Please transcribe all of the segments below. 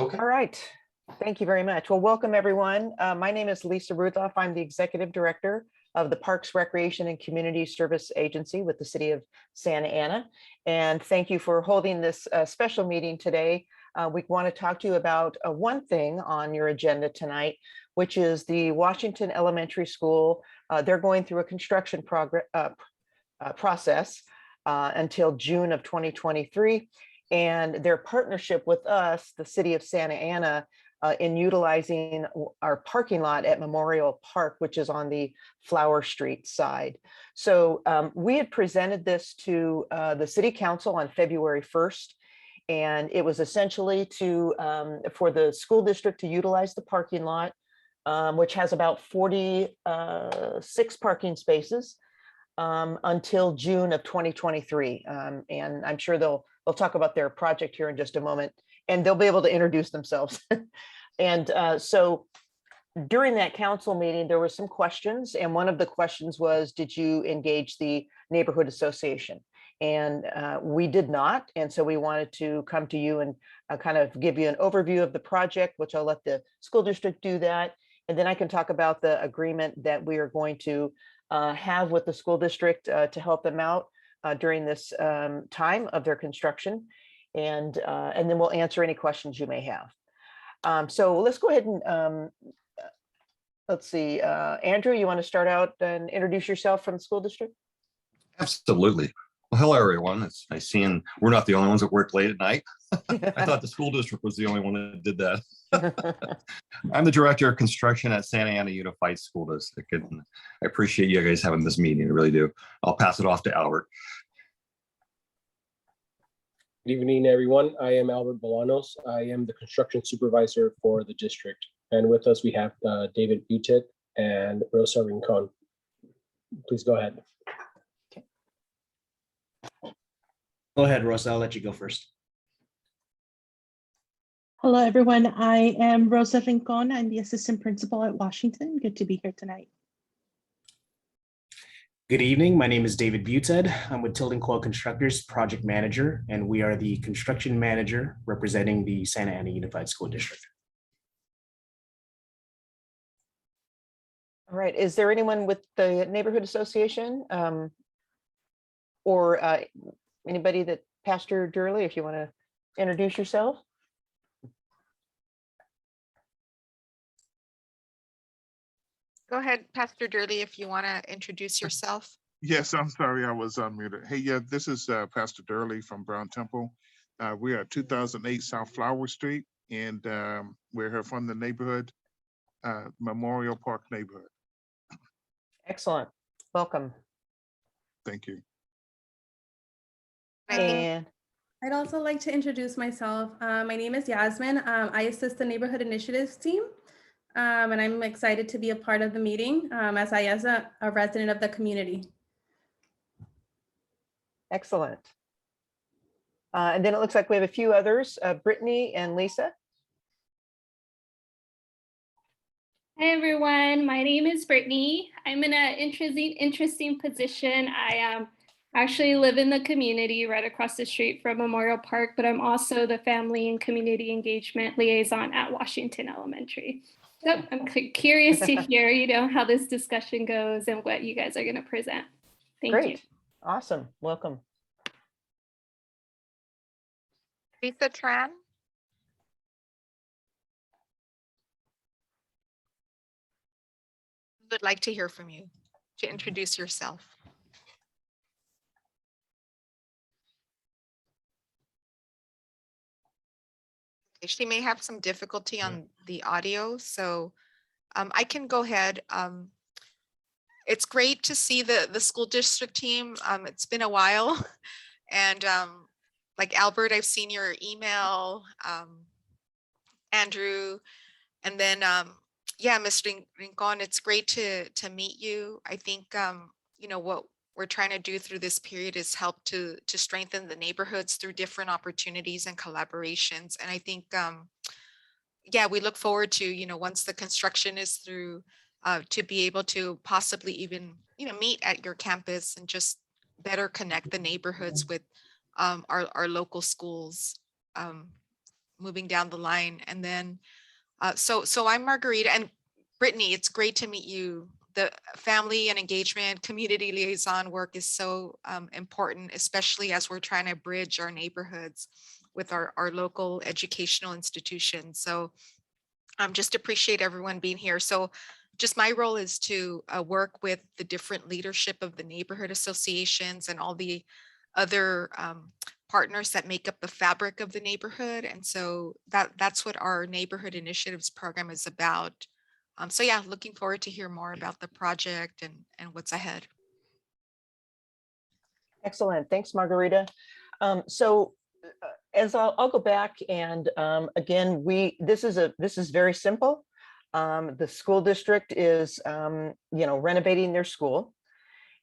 Okay. All right. Thank you very much. Well, welcome everyone. My name is Lisa Rudolph. I'm the Executive Director of the Parks, Recreation and Community Service Agency with the City of Santa Ana. And thank you for holding this special meeting today. We want to talk to you about one thing on your agenda tonight, which is the Washington Elementary School. They're going through a construction process until June of 2023. And their partnership with us, the City of Santa Ana, in utilizing our parking lot at Memorial Park, which is on the Flower Street side. So we had presented this to the City Council on February 1st, and it was essentially for the school district to utilize the parking lot, which has about 46 parking spaces until June of 2023. And I'm sure they'll talk about their project here in just a moment, and they'll be able to introduce themselves. And so during that council meeting, there were some questions. And one of the questions was, did you engage the neighborhood association? And we did not. And so we wanted to come to you and kind of give you an overview of the project, which I'll let the school district do that. And then I can talk about the agreement that we are going to have with the school district to help them out during this time of their construction. And then we'll answer any questions you may have. So let's go ahead and let's see, Andrew, you want to start out and introduce yourself from the school district? Absolutely. Well, hello, everyone. It's nice seeing we're not the only ones that work late at night. I thought the school district was the only one that did that. I'm the Director of Construction at Santa Ana Unified School District, and I appreciate you guys having this meeting. I really do. I'll pass it off to Albert. Good evening, everyone. I am Albert Bolanos. I am the construction supervisor for the district. And with us, we have David Butet and Rosa Rincon. Please go ahead. Okay. Go ahead, Rosa. I'll let you go first. Hello, everyone. I am Rosa Rincon. I'm the assistant principal at Washington. Good to be here tonight. Good evening. My name is David Buted. I'm with Tilden Coil Constructors, project manager, and we are the construction manager representing the Santa Ana Unified School District. All right. Is there anyone with the neighborhood association or anybody that Pastor Durley, if you want to introduce yourself? Go ahead, Pastor Durley, if you want to introduce yourself. Yes, I'm sorry, I was unmuted. Hey, yeah, this is Pastor Durley from Brown Temple. We are at 2008 South Flower Street, and we're here from the neighborhood, Memorial Park neighborhood. Excellent. Welcome. Thank you. And I'd also like to introduce myself. My name is Yasmin. I assist the neighborhood initiatives team. And I'm excited to be a part of the meeting as I am a resident of the community. excellent. And then it looks like we have a few others, Brittany and Lisa. Hi everyone, my name is Brittany. I'm in an interesting position. I actually live in the community right across the street from Memorial Park, but I'm also the family and community engagement liaison at Washington Elementary. So I'm curious to hear, how this discussion goes and what you guys are going to present. Thank you. Awesome. Welcome. Lisa Tran. Would like to hear from you to introduce yourself. Okay, she may have some difficulty on the audio, so I can go ahead. It's great to see the school district team. It's been a while, and like Albert, I've seen your email, Andrew, and then yeah, Mr. Rincon, it's great to meet you. I think what we're trying to do through this period is help to strengthen the neighborhoods through different opportunities and collaborations. And I think yeah, we look forward to once the construction is through, to be able to possibly even meet at your campus and just better connect the neighborhoods with our local schools. moving down the line. And then, so I'm Margarita, and Brittany, it's great to meet you. The family and engagement community liaison work is so important, especially as we're trying to bridge our neighborhoods with our local educational institutions. So just appreciate everyone being here. So just my role is to work with the different leadership of the neighborhood associations and all the other partners that make up the fabric of the neighborhood. And so that's what our neighborhood initiatives program is about. So yeah, looking forward to hear more about the project and what's ahead. Excellent. Thanks, Margarita. As I'll go back and again, this is very simple. The school district is renovating their school,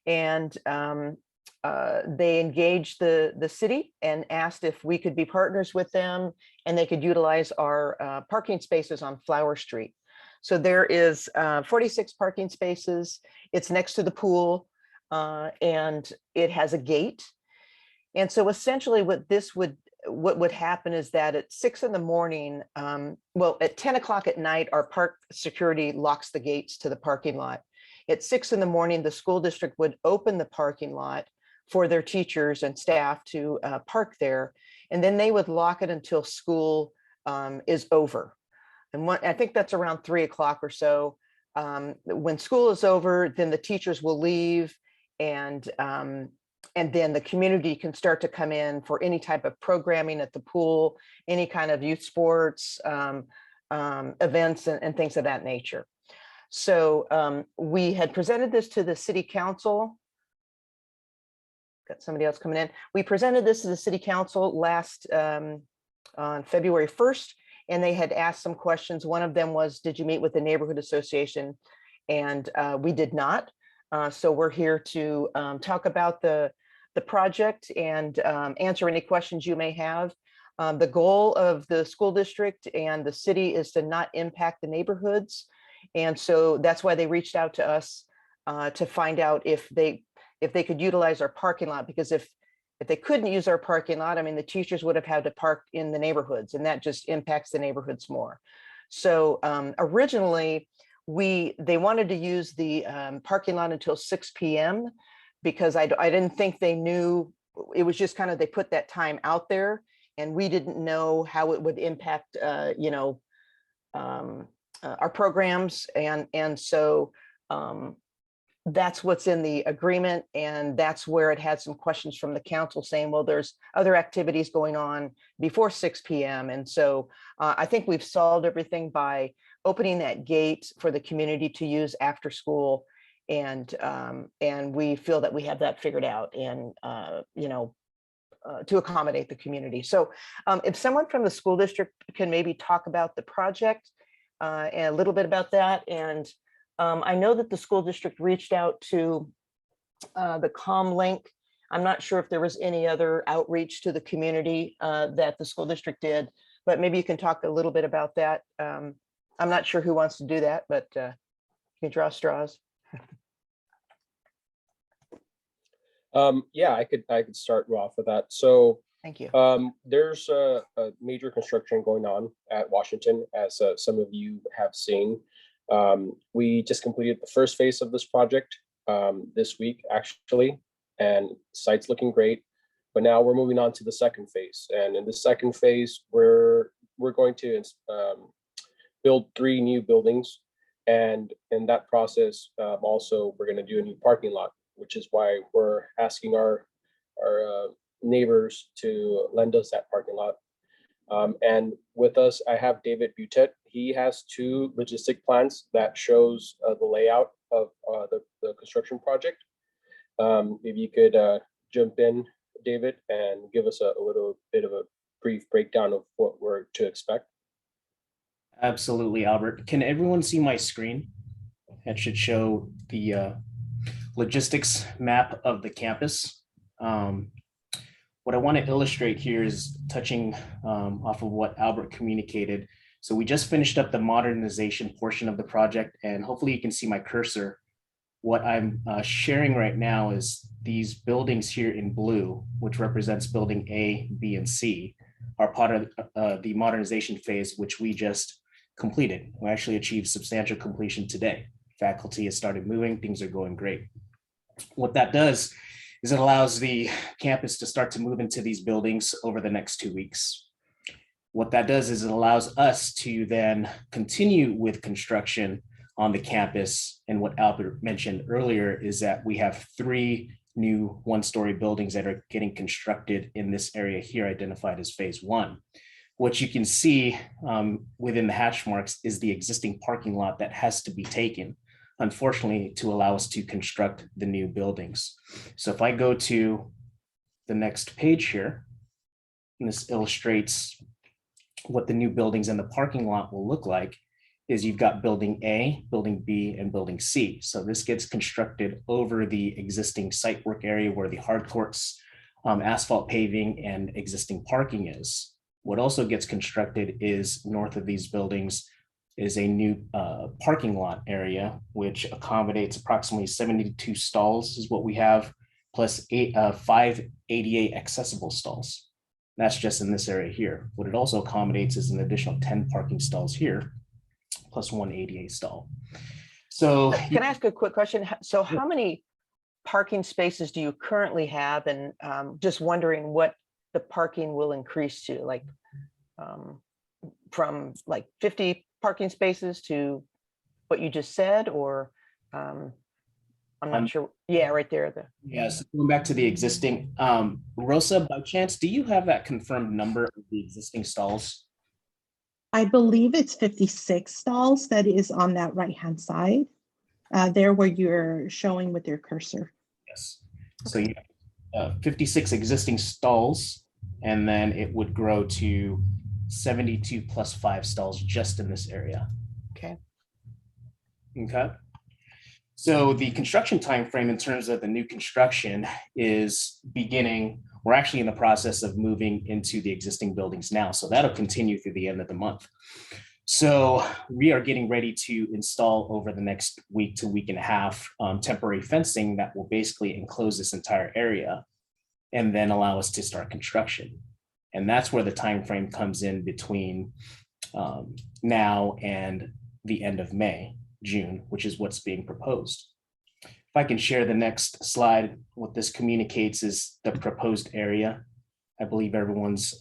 and they engaged the city and asked if we could be partners with them and they could utilize our parking spaces on Flower Street. So there is 46 parking spaces. It's next to the pool and it has a gate. And so essentially what would happen is that at 6 in the morning, at 10 o'clock at night, our park security locks the gates to the parking lot. At 6 in the morning, the school district would open the parking lot for their teachers and staff to park there. And then they would lock it until school is over. And I think that's around 3 o'clock or so. When school is over, then the teachers will leave, and then the community can start to come in for any type of programming at the pool, any kind of youth sports, events and things of that nature. So we had presented this to the city council. Got somebody else coming in. We presented this to the city council last on February 1st, and they had asked some questions. One of them was, did you meet with the neighborhood association? And we did not. So we're here to talk about the project and answer any questions you may have. The goal of the school district and the city is to not impact the neighborhoods. And so that's why they reached out to us to find out if they could utilize our parking lot, because if they couldn't use our parking lot, I mean, the teachers would have had to park in the neighborhoods, and that just impacts the neighborhoods more. So originally, they wanted to use the parking lot until 6 p.m. because I didn't think they knew. It was just kind of, they put that time out there, and we didn't know how it would impact, our programs. And so that's what's in the agreement. And that's where it had some questions from the council saying, well, there's other activities going on before 6 p.m. And so I think we've solved everything by opening that gate for the community to use after school. And we feel that we have that figured out, and to accommodate the community. So if someone from the school district can maybe talk about the project and a little bit about that. And I know that the school district reached out to the ComLink. I'm not sure if there was any other outreach to the community that the school district did, but maybe you can talk a little bit about that. I'm not sure who wants to do that, but you can draw straws. Yeah, I could start off with that. So Thank you. there's a major construction going on at Washington, as some of you have seen. We just completed the first phase of this project this week, actually, and site's looking great. But now we're moving on to the second phase, and in the second phase, we're going to build 3 new buildings, and in that process, also we're going to do a new parking lot, which is why we're asking our neighbors to lend us that parking lot. And with us, I have David Butet. He has 2 logistic plans that shows the layout of the construction project. Maybe you could jump in, David, and give us a little bit of a brief breakdown of what we're to expect. Absolutely, Albert. Can everyone see my screen? That should show the logistics map of the campus. What I want to illustrate here is touching off of what Albert communicated. So we just finished up the modernization portion of the project, and hopefully you can see my cursor. What I'm sharing right now is these buildings here in blue, which represents building A, B, and C. are part of the modernization phase, which we just completed. We actually achieved substantial completion today. Faculty has started moving, things are going great. What that does is it allows the campus to start to move into these buildings over the next 2 weeks. What that does is it allows us to then continue with construction on the campus. And what Albert mentioned earlier is that we have 3 new one-story buildings that are getting constructed in this area here, identified as phase 1. What you can see within the hatch marks is the existing parking lot that has to be taken, unfortunately, to allow us to construct the new buildings. So if I go to the next page here, and this illustrates what the new buildings and the parking lot will look like, is you've got building A, building B, and building C. So this gets constructed over the existing site work area where the hard courts, asphalt paving, and existing parking is. What also gets constructed is north of these buildings is a new parking lot area, which accommodates approximately 72 stalls is what we have, plus 5 ADA accessible stalls. That's just in this area here. What it also accommodates is an additional 10 parking stalls here, plus 1 ADA stall. So Can I ask a quick question? So how many parking spaces do you currently have? And just wondering what the parking will increase to, like from like 50 parking spaces to what you just said, or I'm not sure. Yeah, right there. Yes, going back to the existing, Rosa, by chance, do you have that confirmed number of the existing stalls? I believe it's 56 stalls that is on that right-hand side, there where you're showing with your cursor. Yes. So you have 56 existing stalls, and then it would grow to 72 plus 5 stalls just in this area. Okay. Okay. So the construction timeframe in terms of the new construction is beginning. We're actually in the process of moving into the existing buildings now. So that'll continue through the end of the month. So we are getting ready to install over the next week to week and a half temporary fencing that will basically enclose this entire area and then allow us to start construction. And that's where the time frame comes in between now and the end of May, June, which is what's being proposed. If I can share the next slide, what this communicates is the proposed area. I believe everyone's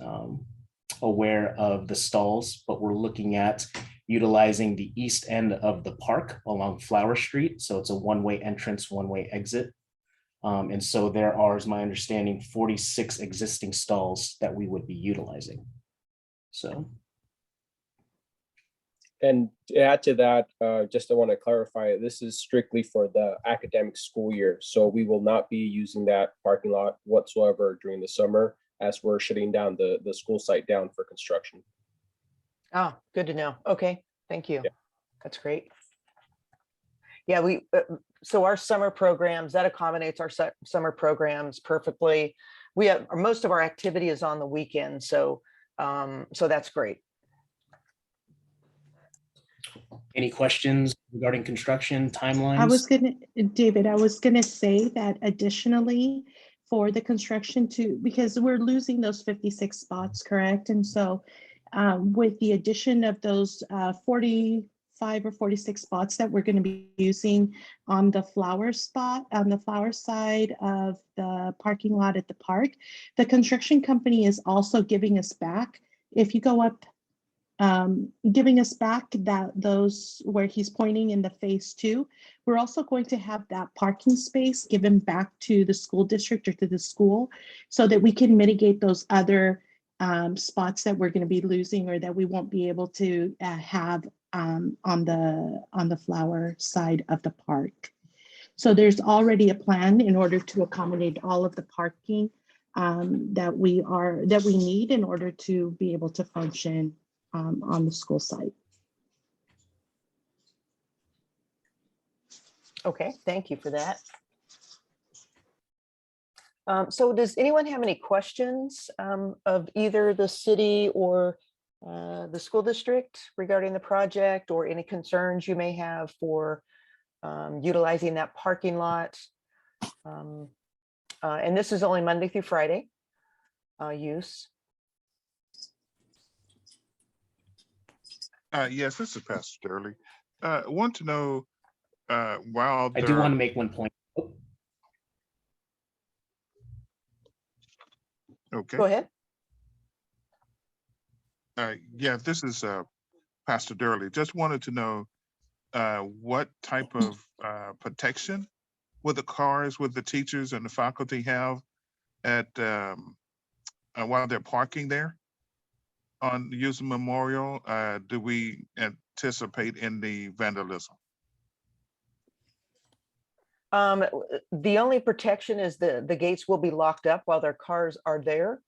aware of the stalls, but we're looking at utilizing the east end of the park along Flower Street. So it's a one-way entrance, one-way exit. And so there are, as my understanding, 46 existing stalls that we would be utilizing. So. And to add to that, just I want to clarify, this is strictly for the academic school year. So we will not be using that parking lot whatsoever during the summer as we're shutting down the school site down for construction. Oh, good to know. Okay, thank you. Yeah. That's great. Yeah, so our summer programs, that accommodates our summer programs perfectly. We have, most of our activity is on the weekend, so that's great. Any questions regarding construction timelines? David, I was gonna say that additionally for the construction because we're losing those 56 spots, correct? And so with the addition of those 45 or 46 spots that we're gonna be using on the flower side of the parking lot at the park, the construction company is also giving us back, if you go up, giving us back those where he's pointing in the phase 2. We're also going to have that parking space given back to the school district or to the school so that we can mitigate those other spots that we're going to be losing or that we won't be able to have on the flower side of the park. So there's already a plan in order to accommodate all of the parking that we need in order to be able to function on the school site. Okay, thank you for that. So does anyone have any questions of either the city or the school district regarding the project, or any concerns you may have for utilizing that parking lot? And this is only Monday through Friday use. Yes, this is Pastor Durley. Want to know while I there do want are, to make one point. Oh, okay. Go ahead. Yeah, this is Pastor Durley. Just wanted to know what type of protection will the cars, with the teachers and the faculty have at while they're parking there on using Memorial? Do we anticipate any vandalism? The only protection is the gates will be locked up while their cars are there.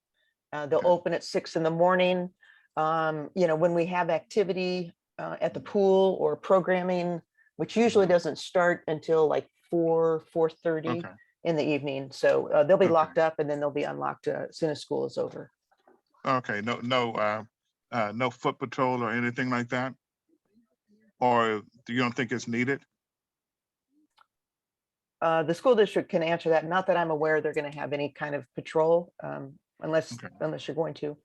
They'll Okay. open at 6 in the morning. When we have activity at the pool or programming, which usually doesn't start until like 4:30 Okay. in the evening. So they'll be Okay. locked up and then they'll be unlocked as soon as school is over. Okay. No foot patrol or anything like that? Or do you don't think it's needed? The school district can answer that. Not that I'm aware they're going to have any kind of patrol, unless Okay. you're going to.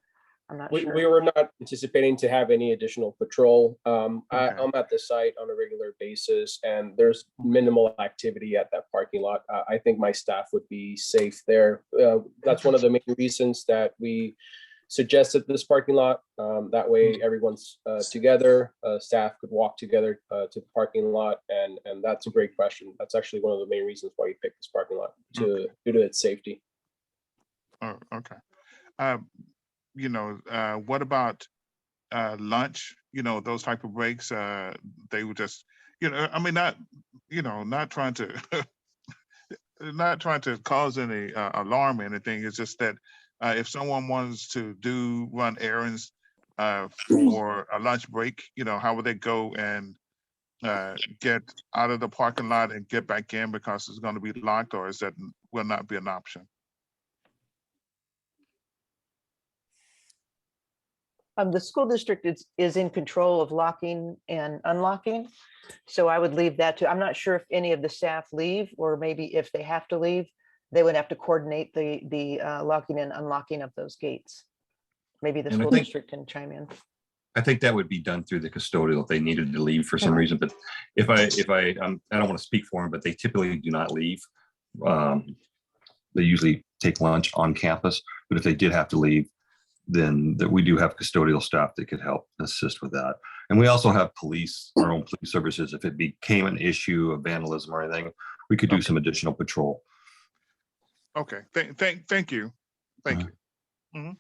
I'm not We sure. were not anticipating to have any additional patrol. Okay. I'm at the site on a regular basis, and there's minimal activity at that parking lot. I think my staff would be safe there. That's one of the main reasons that we suggested this parking lot. That way everyone's together, staff could walk together to the parking lot, and that's a great question. That's actually one of the main reasons why we picked this parking lot, due to its safety. Oh, okay. What about lunch? Those type of breaks. They would just, I mean, not trying to, not trying to cause any alarm or anything. It's just that if someone wants to run errands for a lunch break, how would they go and get out of the parking lot and get back in because it's going to be locked, or is that will not be an option? The school district is in control of locking and unlocking. So I would leave that to, I'm not sure if any of the staff leave, or maybe if they have to leave, they would have to coordinate the locking and unlocking of those gates. Maybe the And I school think- district can chime in. I think that would be done through the custodial if they needed to leave for some Mhm. reason. But if I don't want to speak for them, but they typically do not leave. They usually take lunch on campus. But if they did have to leave, then we do have custodial staff that could help assist with that. And we also have our own police services. If it became an issue of vandalism or anything, we could do some additional patrol. Okay. Thank you. Thank you.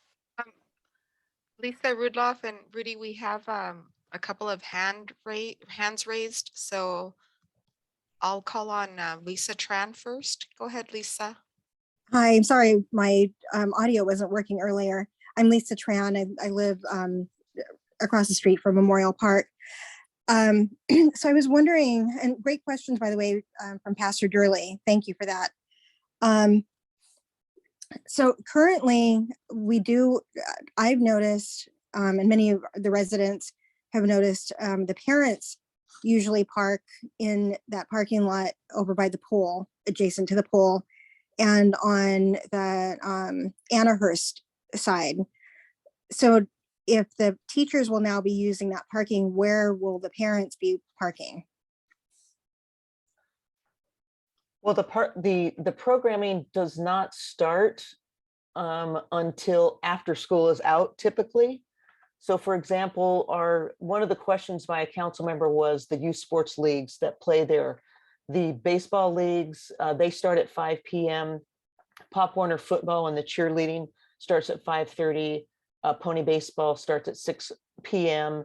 Lisa, Rudolph, and Rudy, we have a couple of hands raised. So I'll call on Lisa Tran first. Go ahead, Lisa. Hi, I'm sorry, my audio wasn't working earlier. I'm Lisa Tran. I live across the street from Memorial Park. So I was wondering, and great questions, by the way, from Pastor Durley. Thank you for that. So currently I've noticed, and many of the residents have noticed, the parents usually park in that parking lot over by the pool, adjacent to the pool, and on the Annahurst side. So if the teachers will now be using that parking, where will the parents be parking? Well, the programming does not start until after school is out typically. So for example, one of the questions by a council member was the youth sports leagues that play there. The baseball leagues, they start at 5 p.m. Pop Warner football and the cheerleading starts at 5:30. Pony baseball starts at 6 p.m.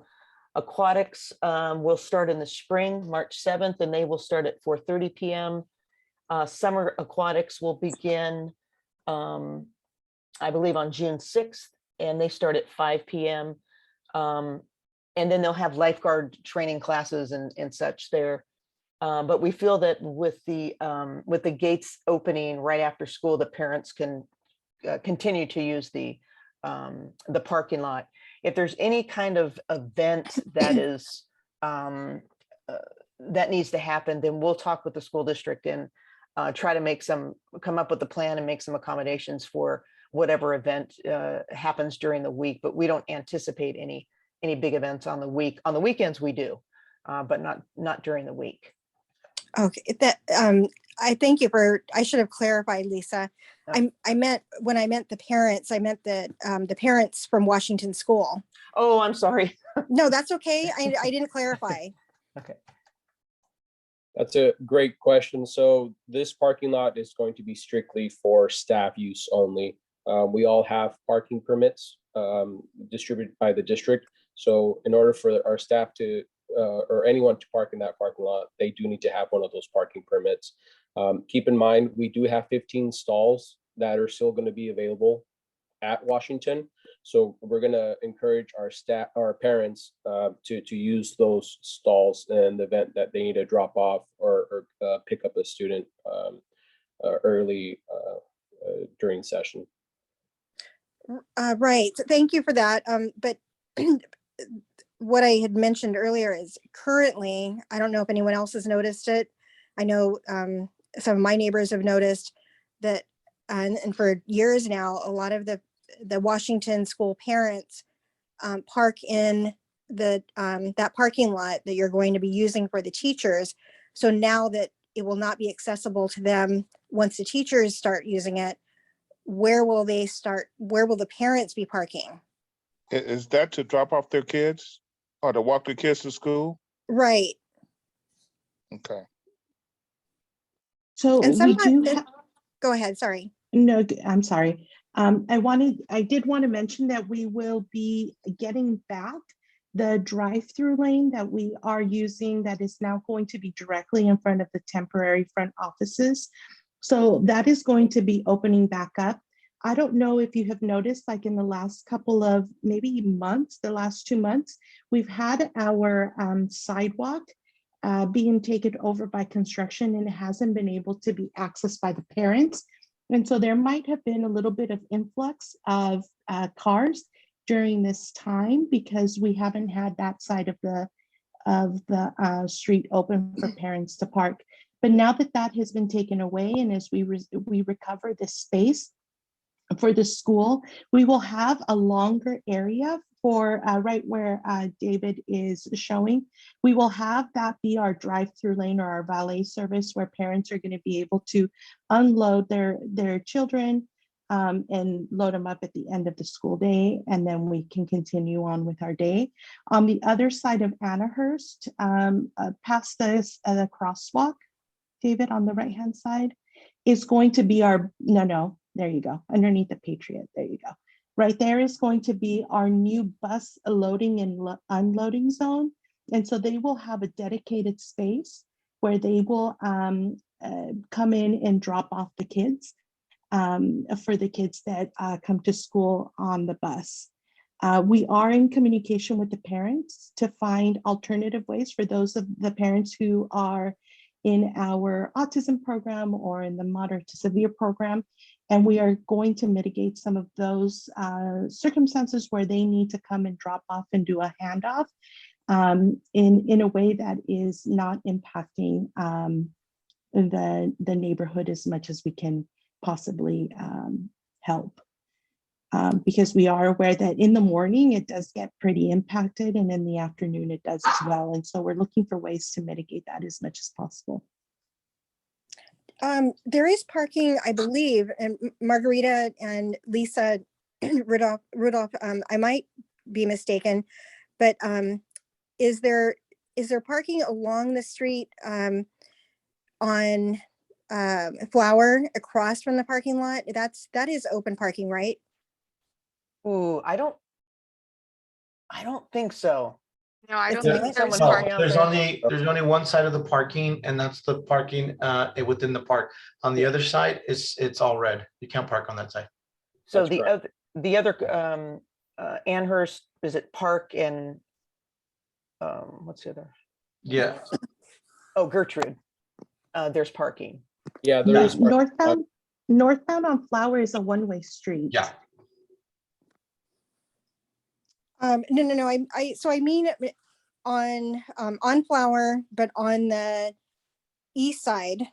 Aquatics will start in the spring, March 7th, and they will start at 4:30 p.m. Summer aquatics will begin, I believe, on June 6th, and they start at 5 p.m. And then they'll have lifeguard training classes and such there. But we feel that with the gates opening right after school, the parents can continue to use the parking lot. If there's any kind of event that is that needs to happen, then we'll talk with the school district and try to come up with a plan and make some accommodations for whatever event happens during the week. But we don't anticipate any big events on the week. On the weekends we do, but not during the week. Okay, I thank you for, I should have clarified, Lisa. I meant, when I meant the parents, I meant the parents from Washington School. Oh, I'm sorry. No, that's okay. I didn't clarify. Okay. That's a great question. So this parking lot is going to be strictly for staff use only. We all have parking permits distributed by the district. So in order for our staff to, or anyone to park in that parking lot, they do need to have one of those parking permits. Keep in mind, we do have 15 stalls that are still going to be available at Washington. So we're going to encourage our staff, our parents to use those stalls in the event that they need to drop off or pick up a student early during session. Right. So thank you for that. But what I had mentioned earlier is currently, I don't know if anyone else has noticed it. I know some of my neighbors have noticed that, and for years now, a lot of the Washington school parents park in that parking lot that you're going to be using for the teachers. So now that it will not be accessible to them once the teachers start using it, where will they start? Where will the parents be parking? Is that to drop off their kids or to walk their kids to school? Right. Okay. So And we do sometimes, go ahead, sorry. No, I'm sorry. I did want to mention that we will be getting back the drive-through lane that we are using that is now going to be directly in front of the temporary front offices. So that is going to be opening back up. I don't know if you have noticed, like in the last couple of maybe months, the last 2 months, we've had our sidewalk being taken over by construction, and it hasn't been able to be accessed by the parents. And so there might have been a little bit of influx of cars during this time because we haven't had that side of the street open for parents to park. But now that that has been taken away, and as we recover this space for the school, we will have a longer area for right where David is showing. We will have that be our drive-through lane or our valet service where parents are going to be able to unload their children and load them up at the end of the school day, and then we can continue on with our day. On the other side of Annahurst, past the crosswalk, David, on the right-hand side, is going to be our, there you go, underneath the Patriot, there you go. Right there is going to be our new bus loading and unloading zone. And so they will have a dedicated space where they will come in and drop off the kids for the kids that come to school on the bus. We are in communication with the parents to find alternative ways for those of the parents who are in our autism program or in the moderate to severe program. And we are going to mitigate some of those circumstances where they need to come and drop off and do a handoff in a way that is not impacting the neighborhood as much as we can possibly help. Because we are aware that in the morning it does get pretty impacted, and in the afternoon it does as well. And so we're looking for ways to mitigate that as much as possible. There is parking, I believe, and Margarita and Lisa, Rudolph, I might be mistaken, but is there parking along the street on Flower across from the parking lot? That is open parking, right? Ooh, I don't think so. No, I It's don't not? think there's Someone parking. out There's there. only one side of the parking, and that's the parking within the park. On the other side, it's all red. You can't park on that side. So That's the other Annhurst, is it Park and what's the other? Yeah. Oh, Gertrude. There's parking. Yeah, there is parking. Northbound on Flower is a one-way street. Yeah. No. I mean on Flower, but on the east side,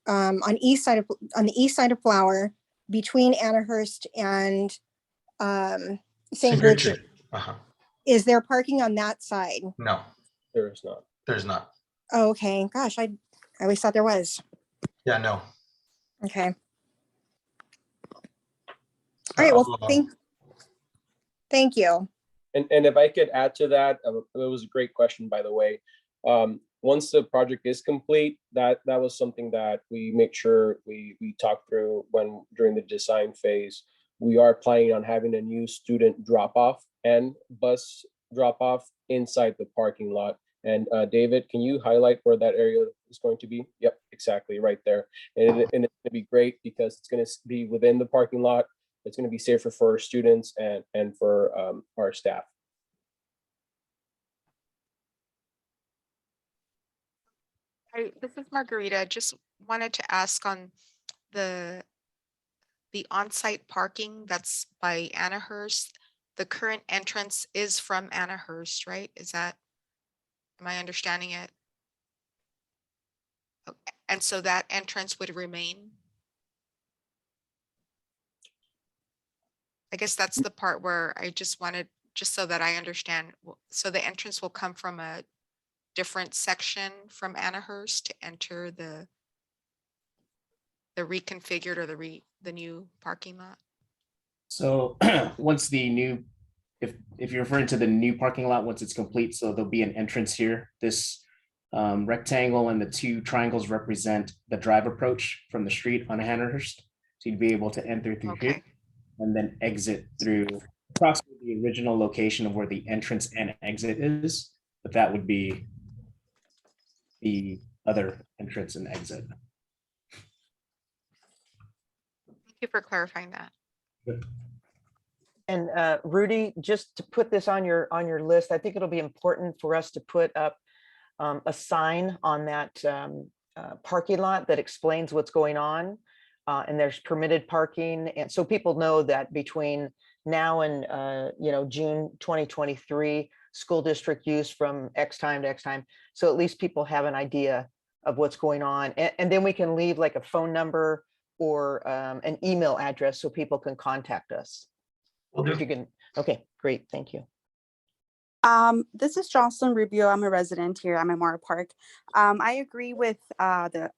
on the east side of Flower, between Annahurst and St. Gertrude. Uh-huh. Is there parking on that side? No, There is not. there's not. Oh, okay, gosh, I always thought there was. Yeah, no. Okay. All right, well, thank you. And if I could add to that, it was a great question, by the way. Once the project is complete, that was something that we make sure we talk through during the design phase. We are planning on having a new student drop off and bus drop off inside the parking lot. And David, can you highlight where that area is going to be? Yep, exactly right there. And it's going to be great because it's going to be within the parking lot. It's going to be safer for our students and for our staff. This is Margarita. Just wanted to ask on the on-site parking that's by Annahurst. The current entrance is from Annahurst, right? Am I understanding it? Okay. And so that entrance would remain? I guess that's the part where I just wanted, just so that I understand. So the entrance will come from a different section from Annahurst to enter the reconfigured or the new parking lot? So once the new, if you're referring to the new parking lot, once it's complete, so there'll be an entrance here. This rectangle and the two triangles represent the drive approach from the street on Hannahurst. So you'd be able to enter through here and then exit through approximately the original location of where the entrance and exit is, but that would be the other entrance and exit. Thank you for clarifying that. And Rudy, just to put this on your list, I think it'll be important for us to put up a sign on that parking lot that explains what's going on. And there's permitted parking. And so people know that between now and June 2023, school district use from X time to X time. So at least people have an idea of what's going on. And then we can leave like a phone number or an email address so people can contact us. If you can. Okay, great. Thank you. This is Jocelyn Rubio. I'm a resident here at Memorial Park. I agree with the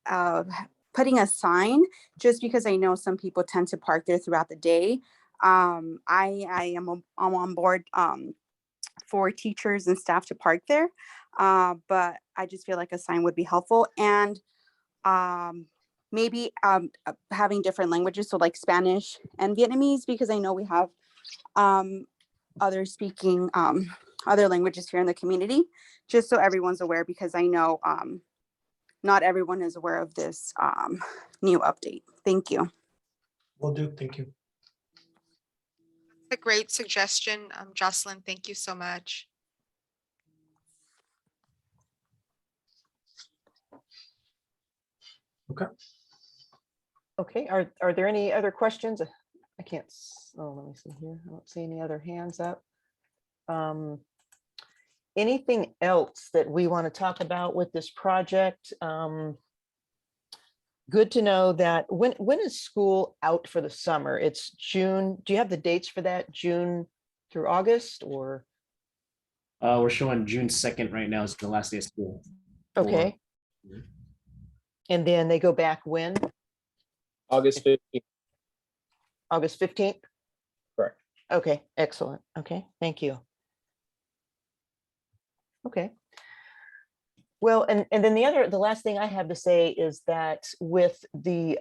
putting a sign, just because I know some people tend to park there throughout the day. I'm on board for teachers and staff to park there, but I just feel like a sign would be helpful, and maybe having different languages, so like Spanish and Vietnamese, because I know we have others speaking other languages here in the community, just so everyone's aware, because I know not everyone is aware of this new update. Thank you. Will do. Thank you. A great suggestion, Jocelyn. Thank you so much. Okay. Okay, are there any other questions? I can't, let me see here. I don't see any other hands up. Anything else that we want to talk about with this project? Good to know that when is school out for the summer? It's June. Do you have the dates for that? June through August, or? We're showing June 2nd right now is the last day of school. Okay. And then they go back when? August 15th. August 15th? Correct. Okay, excellent. Okay, thank you. Okay. Well, and then the last thing I have to say is that with the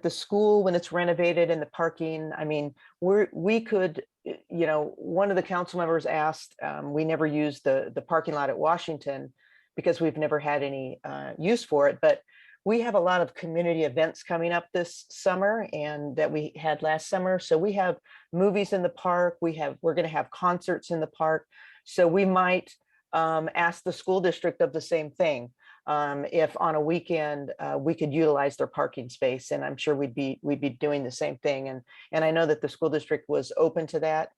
school, when it's renovated and the parking, I mean, we could, one of the council members asked, we never used the parking lot at Washington because we've never had any use for it, but we have a lot of community events coming up this summer and that we had last summer. So we have movies in the park. We're going to have concerts in the park. So we might ask the school district of the same thing. If on a weekend we could utilize their parking space, and I'm sure we'd be doing the same thing. And I know that the school district was open to that.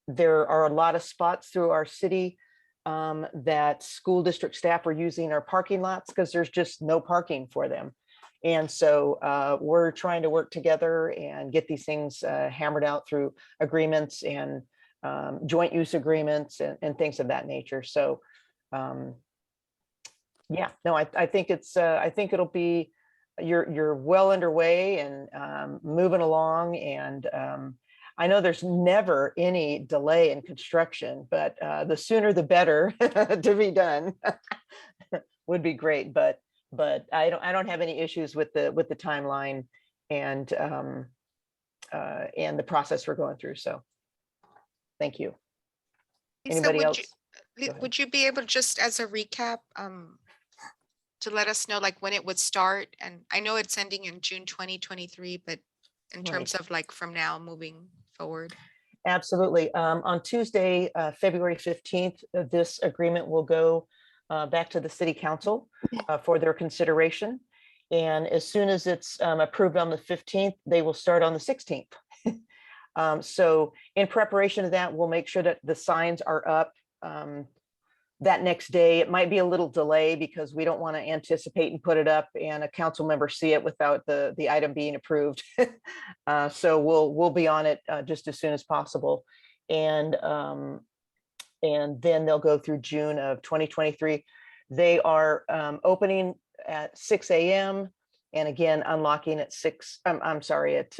There are a lot of spots through our city that school district staff are using our parking lots because there's just no parking for them. And so we're trying to work together and get these things hammered out through agreements and joint use agreements and things of that nature. So yeah, no, I think it's, I think it'll be, you're well underway and moving along. And I know there's never any delay in construction, but the sooner the better to be done would be great. But I don't have any issues with the timeline and the process we're going through. So thank you. Lisa, Anybody else? would you be able, just as a recap, to let us know like when it would start? And I know it's ending in June 2023, but in terms of like from now moving forward. Absolutely. On Tuesday, February 15th, this agreement will go back to the city council for their consideration. And as soon as it's approved on the 15th, they will start on the 16th. So in preparation of that, we'll make sure that the signs are up that next day. It might be a little delay because we don't want to anticipate and put it up and a council member see it without the item being approved. So we'll be on it just as soon as possible. And then they'll go through June of 2023. They are opening at 6 a.m. and again, unlocking at 6, I'm sorry, at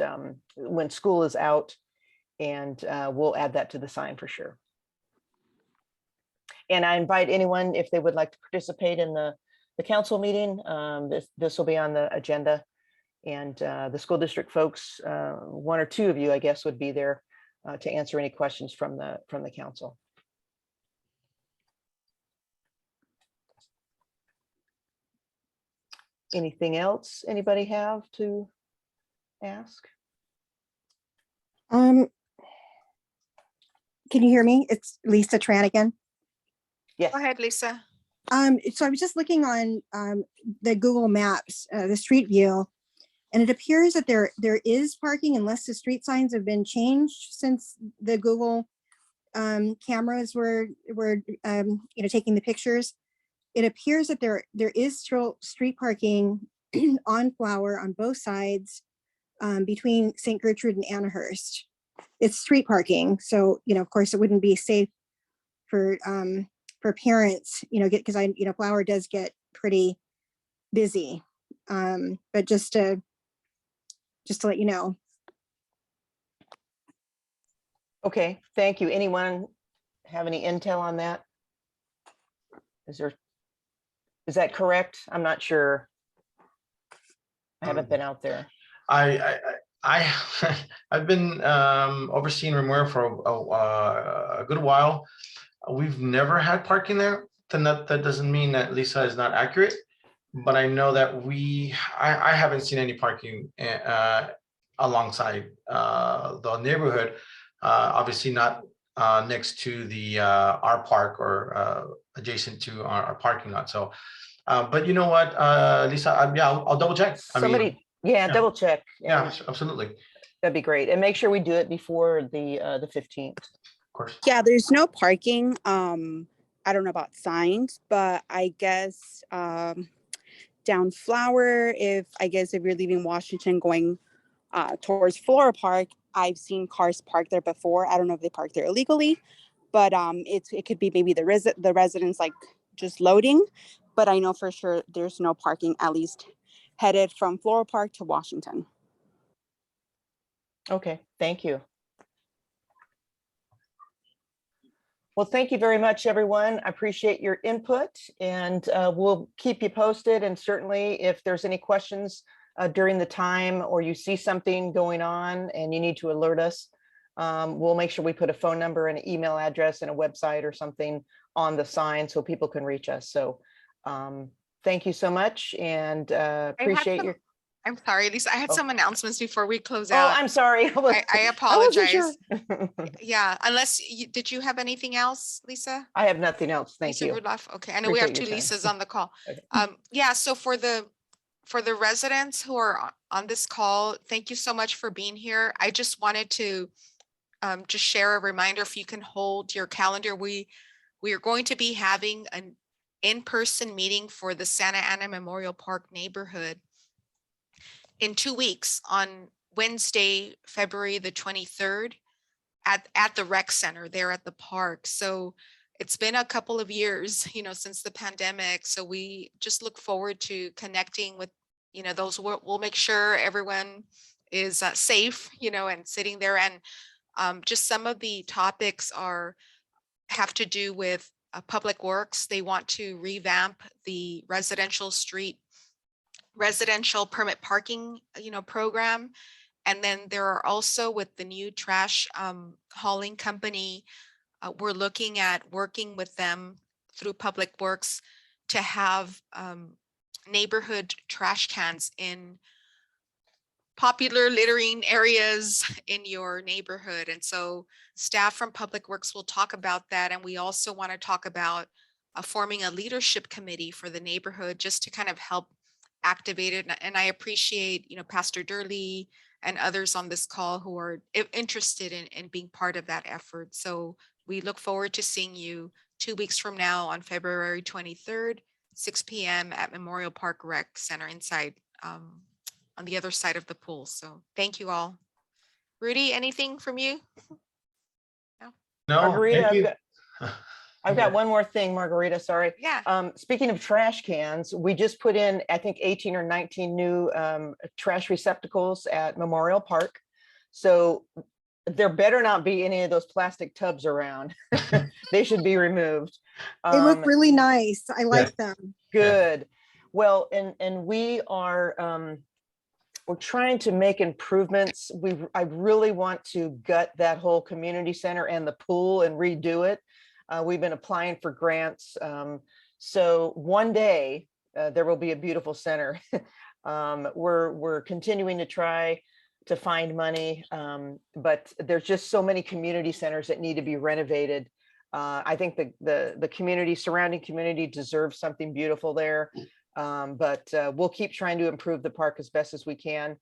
when school is out. And we'll add that to the sign for sure. And I invite anyone, if they would like to participate in the council meeting, this will be on the agenda. And the school district folks, 1 or 2 of you, I guess, would be there to answer any questions from the council. Anything else anybody have to ask? Can you hear me? It's Lisa Tran again. Yes. Go ahead, Lisa. So I was just looking on the Google Maps, the street view, and it appears that there is parking unless the street signs have been changed since the Google cameras were taking the pictures. It appears that there is still street parking on Flower on both sides between St. Gertrude and Annahurst. It's street parking, so of course it wouldn't be safe for parents, because Flower does get pretty busy. But just to let you know. Okay, thank you. Anyone have any intel on that? Is that correct? I'm not sure. I haven't been out there. I've been overseeing Remora for a good while. We've never had parking there. That doesn't mean that Lisa is not accurate, but I know that I haven't seen any parking alongside the neighborhood. Obviously not next to the our park or adjacent to our parking lot. So, but you know what, Lisa, yeah, I'll double check. Double check. Yeah, absolutely. That'd be great. And make sure we do it before the 15th. Of course. Yeah, there's no parking. I don't know about signs, but I guess down Flower, if you're leaving Washington going towards Flora Park, I've seen cars parked there before. I don't know if they park there illegally, but it could be maybe the residents like just loading. But I know for sure there's no parking, at least headed from Flora Park to Washington. Okay, thank you. Well, thank you very much, everyone. I appreciate your input, and we'll keep you posted. And certainly if there's any questions during the time or you see something going on and you need to alert us, we'll make sure we put a phone number and an email address and a website or something on the sign so people can reach us. So thank you so much, and appreciate your. I'm sorry, Lisa, I had some announcements before we close Oh, out. I'm sorry. I apologize. Sure. Yeah, unless did you have anything else, Lisa? I have nothing else. Thank Lisa you. Rudolph. Okay, I know we have Appreciate two your time. Lisas on the call. Okay. Yeah, so for the residents who are on this call, thank you so much for being here. I just wanted to just share a reminder, if you can hold your calendar, we are going to be having an in-person meeting for the Santa Ana Memorial Park neighborhood in 2 weeks on Wednesday, February the 23rd at the rec center there at the park. So it's been a couple of years, since the pandemic. So we just look forward to connecting with, those. We'll make sure everyone is safe, and sitting there. And just some of the topics have to do with public works. They want to revamp the residential permit parking, program. And then there are also, with the new trash hauling company, we're looking at working with them through public works to have neighborhood trash cans in popular littering areas in your neighborhood. And so staff from Public Works will talk about that. And we also want to talk about forming a leadership committee for the neighborhood, just to kind of help activate it. And I appreciate, Pastor Durley and others on this call who are interested in being part of that effort. So we look forward to seeing you 2 weeks from now on February 23rd, 6 p.m. at Memorial Park Rec Center inside, on the other side of the pool. So thank you all. Rudy, anything from you? No, Margarita, thank you. I've got one more thing, Margarita, sorry. Yeah. Speaking of trash cans, we just put in, I think, 18 or 19 new trash receptacles at Memorial Park. So there better not be any of those plastic tubs around. They should be removed. They look really nice. I like them. Good. Well, and we are, we're trying to make improvements. I really want to gut that whole community center and the pool and redo it. We've been applying for grants. So one day there will be a beautiful center. We're continuing to try to find money, but there's just so many community centers that need to be renovated. I think the community, surrounding community, deserves something beautiful there. But we'll keep trying to improve the park as best as we can.